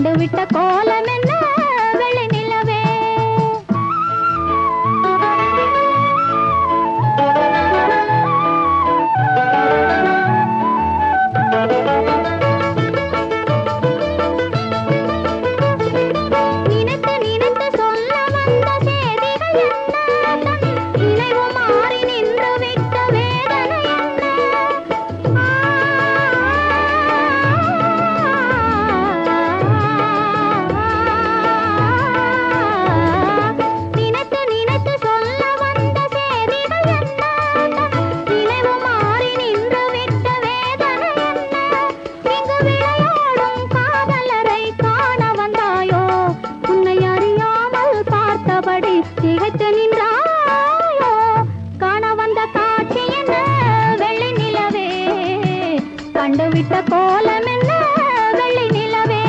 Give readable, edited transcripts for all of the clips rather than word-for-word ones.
கண்டுவிட்ட கோலம் என்ன வெள்ளி நிலவே. நினைத்து நினைத்து சொல்ல வந்த செய்திகள் என்ன, நினைவு மாறி நின்று விட்ட வேதனை என்ன. நினைத்து நினைத்து சொல்ல வந்த செய்திகள் என்ன, நினைவு மாறி நின்று விட்ட வேதனை என்ன. இங்கு விளையாடும் காதலரை காண வந்தாயோ, உன்னை அறியாமல் பார்த்தபடி திகைத்து நின்றாயோ. காண வந்த காட்சி என்ன வெள்ளி நிலவே, கண்டுவிட்ட கோலம் என்ன வெள்ளி நிலவே.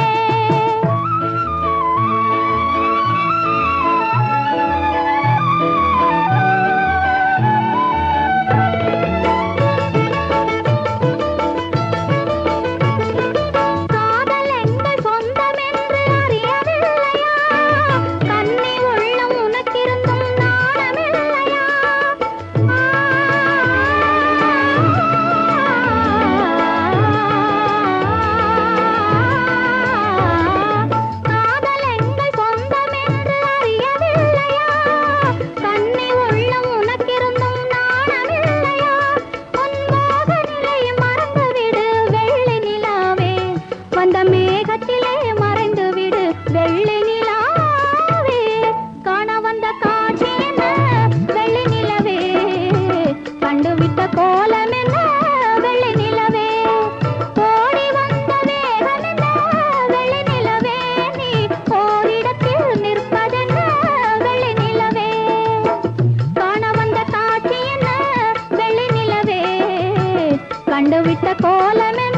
காதல் எங்கள் சொந்தம் என்று அறியவில்லையா, கன்னி உள்ளம் உனக்கிருந்தும் நாணமில்லையா. காதல் எங்கள் சொந்தம் என்று அறியவில்லையா, கன்னி உள்ளம் உனக்கிருந்தும் நாணமில்லையா. உன் மோக நிலை மறந்துவிடு வெள்ளி நிலாவே, வந்த மேகத்திலே மறைந்துவிடு வெள்ளி நிலாவே. காண வந்த காட்சி என்ன வெள்ளி நிலவே, கண்டுவிட்ட கோலம் என்ன வெள்ளி நிலவே. ஓடி வந்த வேகம் என்ன வெள்ளி நிலவே, நீ ஓரிடத்தில் நிற்பதென்ன வெள்ளி நிலவே. காண வந்த காட்சி என்ன வெள்ளி நிலவே, கண்டுவிட்ட கோலம் என்ன